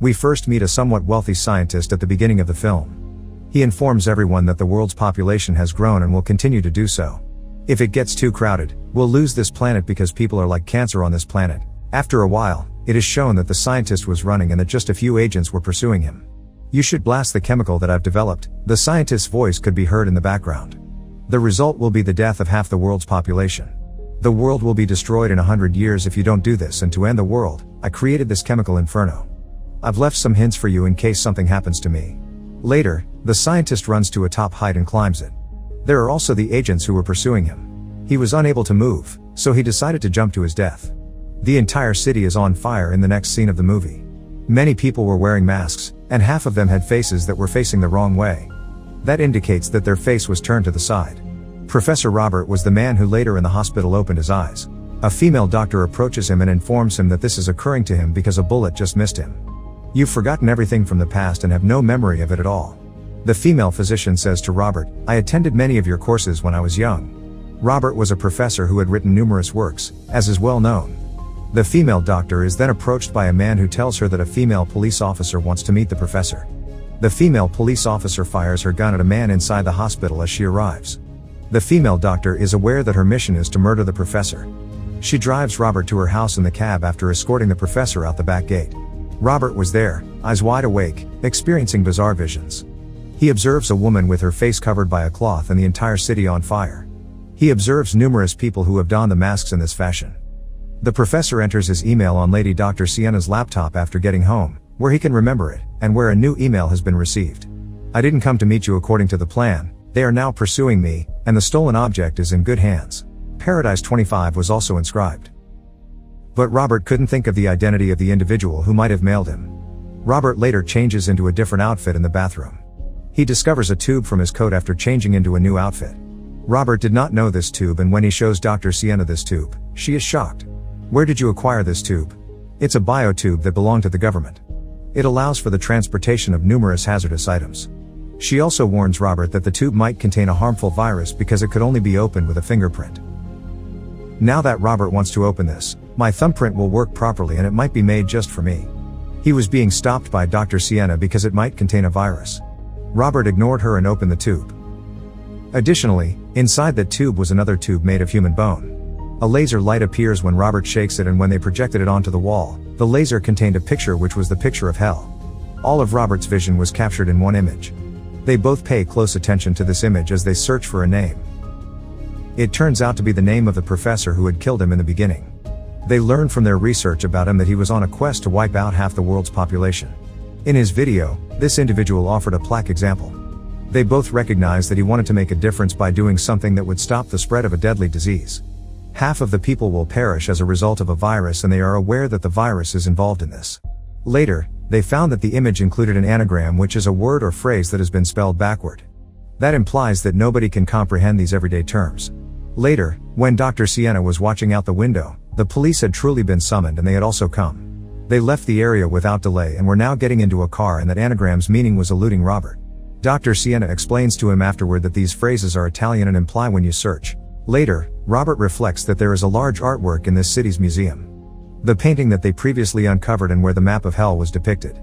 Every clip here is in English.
We first meet a somewhat wealthy scientist at the beginning of the film. He informs everyone that the world's population has grown and will continue to do so. If it gets too crowded, we'll lose this planet because people are like cancer on this planet. After a while, it is shown that the scientist was running and that just a few agents were pursuing him. You should blast the chemical that I've developed. The scientist's voice could be heard in the background. The result will be the death of half the world's population. The world will be destroyed in 100 years if you don't do this, and to end the world, I created this chemical Inferno. I've left some hints for you in case something happens to me. Later, the scientist runs to a top height and climbs it. There are also the agents who were pursuing him. He was unable to move, so he decided to jump to his death. The entire city is on fire in the next scene of the movie. Many people were wearing masks, and half of them had faces that were facing the wrong way. That indicates that their face was turned to the side. Professor Robert was the man who later in the hospital opened his eyes. A female doctor approaches him and informs him that this is occurring to him because a bullet just missed him. You've forgotten everything from the past and have no memory of it at all. The female physician says to Robert, I attended many of your courses when I was young. Robert was a professor who had written numerous works, as is well known. The female doctor is then approached by a man who tells her that a female police officer wants to meet the professor. The female police officer fires her gun at a man inside the hospital as she arrives. The female doctor is aware that her mission is to murder the professor. She drives Robert to her house in the cab after escorting the professor out the back gate. Robert was there, eyes wide awake, experiencing bizarre visions. He observes a woman with her face covered by a cloth and the entire city on fire. He observes numerous people who have donned the masks in this fashion. The professor enters his email on Lady Dr. Sienna's laptop after getting home, where he can remember it, and where a new email has been received. I didn't come to meet you according to the plan, they are now pursuing me, and the stolen object is in good hands. Paradise 25 was also inscribed. But Robert couldn't think of the identity of the individual who might have mailed him. Robert later changes into a different outfit in the bathroom. He discovers a tube from his coat after changing into a new outfit. Robert did not know this tube, and when he shows Dr. Sienna this tube, she is shocked. Where did you acquire this tube? It's a biotube that belonged to the government. It allows for the transportation of numerous hazardous items. She also warns Robert that the tube might contain a harmful virus because it could only be opened with a fingerprint. Now that Robert wants to open this, my thumbprint will work properly and it might be made just for me. He was being stopped by Dr. Sienna because it might contain a virus. Robert ignored her and opened the tube. Additionally, inside that tube was another tube made of human bone. A laser light appears when Robert shakes it, and when they projected it onto the wall, the laser contained a picture which was the picture of hell. All of Robert's vision was captured in one image. They both pay close attention to this image as they search for a name. It turns out to be the name of the professor who had killed him in the beginning. They learned from their research about him that he was on a quest to wipe out half the world's population. In his video, this individual offered a plaque example. They both recognized that he wanted to make a difference by doing something that would stop the spread of a deadly disease. Half of the people will perish as a result of a virus, and they are aware that the virus is involved in this. Later, they found that the image included an anagram, which is a word or phrase that has been spelled backward. That implies that nobody can comprehend these everyday terms. Later, when Dr. Sienna was watching out the window, the police had truly been summoned and they had also come. They left the area without delay and were now getting into a car, and that anagram's meaning was eluding Robert. Dr. Sienna explains to him afterward that these phrases are Italian and imply when you search. Later, Robert reflects that there is a large artwork in this city's museum. The painting that they previously uncovered and where the map of hell was depicted.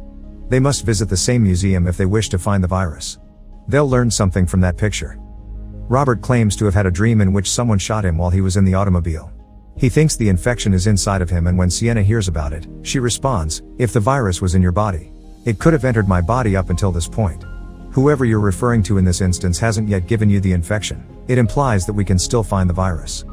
They must visit the same museum if they wish to find the virus. They'll learn something from that picture. Robert claims to have had a dream in which someone shot him while he was in the automobile. He thinks the infection is inside of him, and when Sienna hears about it, she responds, if the virus was in your body, it could have entered my body up until this point. Whoever you're referring to in this instance hasn't yet given you the infection. It implies that we can still find the virus.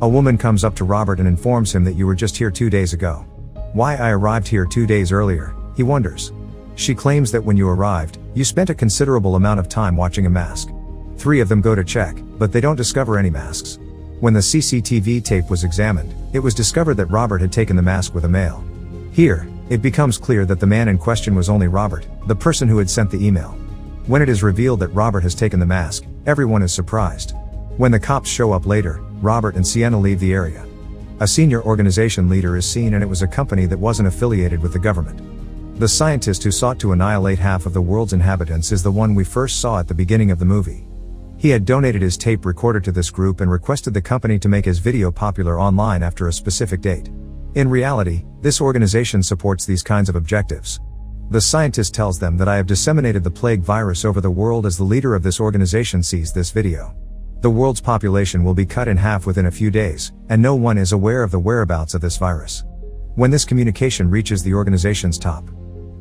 A woman comes up to Robert and informs him that you were just here 2 days ago. Why I arrived here 2 days earlier, he wonders. She claims that when you arrived, you spent a considerable amount of time watching a mask. 3 of them go to check, but they don't discover any masks. When the CCTV tape was examined, it was discovered that Robert had taken the mask with a male. Here, it becomes clear that the man in question was only Robert, the person who had sent the email. When it is revealed that Robert has taken the mask, everyone is surprised. When the cops show up later, Robert and Sienna leave the area. A senior organization leader is seen, and it was a company that wasn't affiliated with the government. The scientist who sought to annihilate half of the world's inhabitants is the one we first saw at the beginning of the movie. He had donated his tape recorder to this group and requested the company to make his video popular online after a specific date. In reality, this organization supports these kinds of objectives. The scientist tells them that I have disseminated the plague virus over the world as the leader of this organization sees this video. The world's population will be cut in half within a few days, and no one is aware of the whereabouts of this virus. When this communication reaches the organization's top,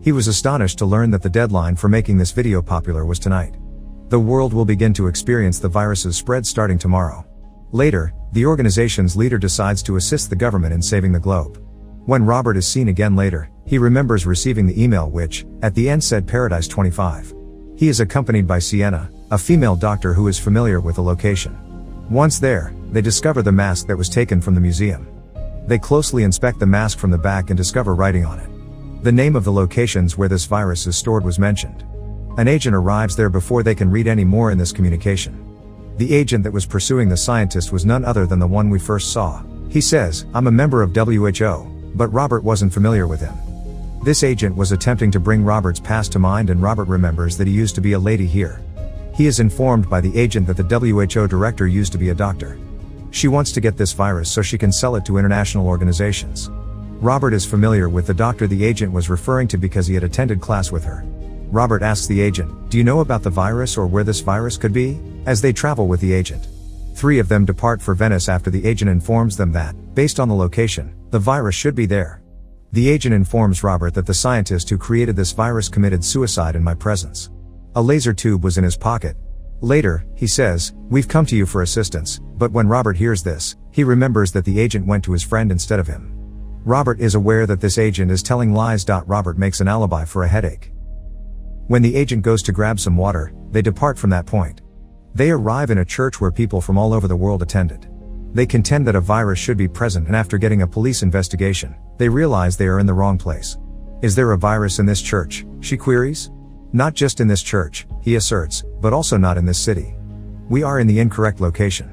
he was astonished to learn that the deadline for making this video popular was tonight. The world will begin to experience the virus's spread starting tomorrow. Later, the organization's leader decides to assist the government in saving the globe. When Robert is seen again later, he remembers receiving the email which, at the end said Paradise 25. He is accompanied by Sienna, a female doctor who is familiar with the location. Once there, they discover the mask that was taken from the museum. They closely inspect the mask from the back and discover writing on it. The name of the locations where this virus is stored was mentioned. An agent arrives there before they can read any more in this communication. The agent that was pursuing the scientist was none other than the one we first saw. He says, "I'm a member of WHO, but Robert wasn't familiar with him." This agent was attempting to bring Robert's past to mind, and Robert remembers that he used to be a lady here. He is informed by the agent that the WHO director used to be a doctor. She wants to get this virus so she can sell it to international organizations. Robert is familiar with the doctor the agent was referring to because he had attended class with her. Robert asks the agent, "Do you know about the virus or where this virus could be?" As they travel with the agent, 3 of them depart for Venice after the agent informs them that, based on the location, the virus should be there. The agent informs Robert that the scientist who created this virus committed suicide in my presence. A laser tube was in his pocket. Later, he says, "We've come to you for assistance," but when Robert hears this, he remembers that the agent went to his friend instead of him. Robert is aware that this agent is telling lies. Robert makes an alibi for a headache. When the agent goes to grab some water, they depart from that point. They arrive in a church where people from all over the world attended. They contend that a virus should be present, and after getting a police investigation, they realize they are in the wrong place. "Is there a virus in this church?" she queries. "Not just in this church," he asserts, "but also not in this city. We are in the incorrect location."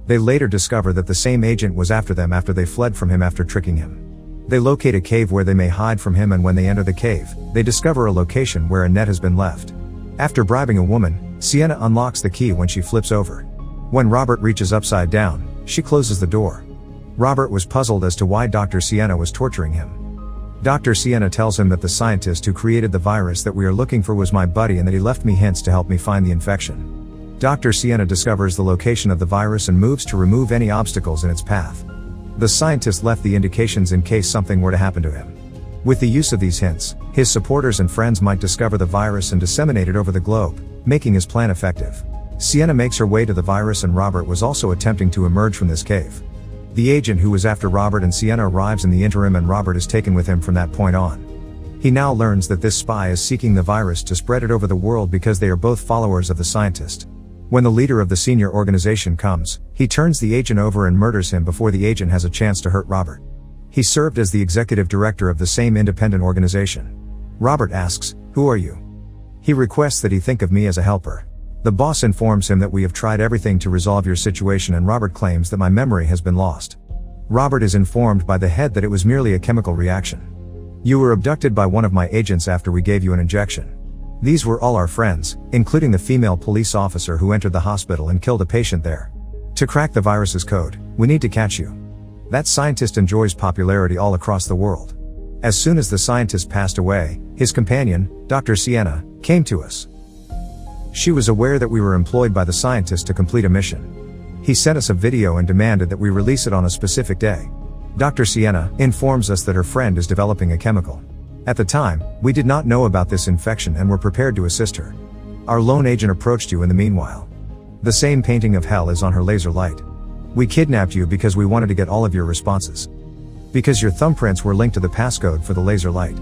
They later discover that the same agent was after them after they fled from him after tricking him. They locate a cave where they may hide from him, and when they enter the cave, they discover a location where a net has been left. After bribing a woman, Sienna unlocks the key when she flips over. When Robert reaches upside down, she closes the door. Robert was puzzled as to why Dr. Sienna was torturing him. Dr. Sienna tells him that the scientist who created the virus that we are looking for was my buddy, and that he left me hints to help me find the infection. Dr. Sienna discovers the location of the virus and moves to remove any obstacles in its path. The scientist left the indications in case something were to happen to him. With the use of these hints, his supporters and friends might discover the virus and disseminate it over the globe, making his plan effective. Sienna makes her way to the virus, and Robert was also attempting to emerge from this cave. The agent who was after Robert and Sienna arrives in the interim, and Robert is taken with him from that point on. He now learns that this spy is seeking the virus to spread it over the world because they are both followers of the scientist. When the leader of the senior organization comes, he turns the agent over and murders him before the agent has a chance to hurt Robert. He served as the executive director of the same independent organization. Robert asks, "Who are you?" He requests that he think of me as a helper. The boss informs him that we have tried everything to resolve your situation, and Robert claims that my memory has been lost. Robert is informed by the head that it was merely a chemical reaction. "You were abducted by one of my agents after we gave you an injection. These were all our friends, including the female police officer who entered the hospital and killed a patient there. To crack the virus's code, we need to catch you." That scientist enjoys popularity all across the world. As soon as the scientist passed away, his companion, Dr. Sienna, came to us. She was aware that we were employed by the scientist to complete a mission. He sent us a video and demanded that we release it on a specific day. Dr. Sienna informs us that her friend is developing a chemical. At the time, we did not know about this infection and were prepared to assist her. Our lone agent approached you in the meanwhile. The same painting of hell is on her laser light. We kidnapped you because we wanted to get all of your responses. Because your thumbprints were linked to the passcode for the laser light.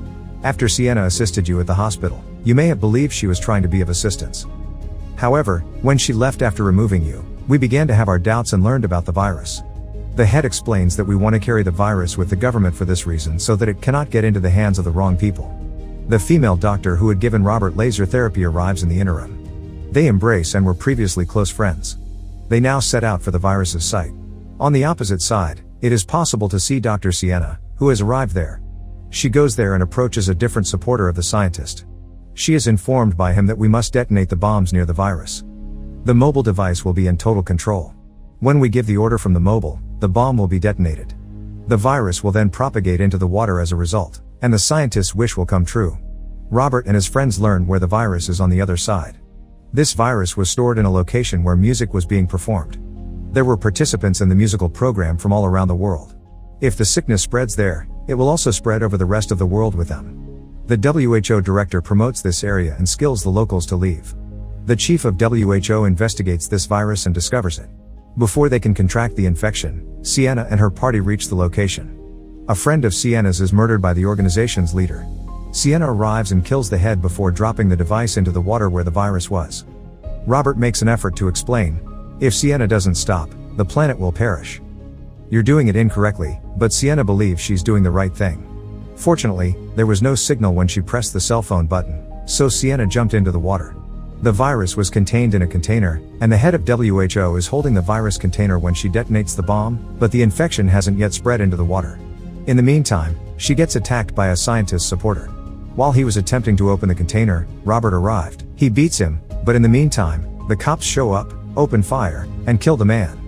After Sienna assisted you at the hospital, you may have believed she was trying to be of assistance. However, when she left after removing you, we began to have our doubts and learned about the virus. The head explains that we want to carry the virus with the government for this reason, so that it cannot get into the hands of the wrong people. The female doctor who had given Robert laser therapy arrives in the interim. They embrace and were previously close friends. They now set out for the virus's site. On the opposite side, it is possible to see Dr. Sienna, who has arrived there. She goes there and approaches a different supporter of the scientist. She is informed by him that we must detonate the bombs near the virus. The mobile device will be in total control. When we give the order from the mobile, the bomb will be detonated. The virus will then propagate into the water as a result, and the scientist's wish will come true. Robert and his friends learn where the virus is on the other side. This virus was stored in a location where music was being performed. There were participants in the musical program from all around the world. If the sickness spreads there, it will also spread over the rest of the world with them. The WHO director promotes this area and skills the locals to leave. The chief of WHO investigates this virus and discovers it. Before they can contract the infection, Sienna and her party reach the location. A friend of Sienna's is murdered by the organization's leader. Sienna arrives and kills the head before dropping the device into the water where the virus was. Robert makes an effort to explain, if Sienna doesn't stop, the planet will perish. You're doing it incorrectly, but Sienna believes she's doing the right thing. Fortunately, there was no signal when she pressed the cell phone button, so Sienna jumped into the water. The virus was contained in a container, and the head of WHO is holding the virus container when she detonates the bomb, but the infection hasn't yet spread into the water. In the meantime, she gets attacked by a scientist supporter. While he was attempting to open the container, Robert arrived. He beats him, but in the meantime, the cops show up, open fire, and kill the man.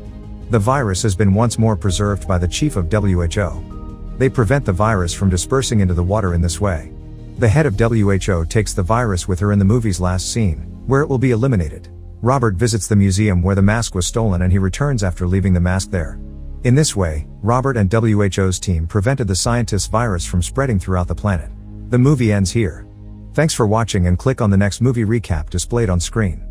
The virus has been once more preserved by the chief of WHO. They prevent the virus from dispersing into the water in this way. The head of WHO takes the virus with her in the movie's last scene, where it will be eliminated. Robert visits the museum where the mask was stolen and he returns after leaving the mask there. In this way, Robert and WHO's team prevented the scientist's virus from spreading throughout the planet. The movie ends here. Thanks for watching and click on the next movie recap displayed on screen.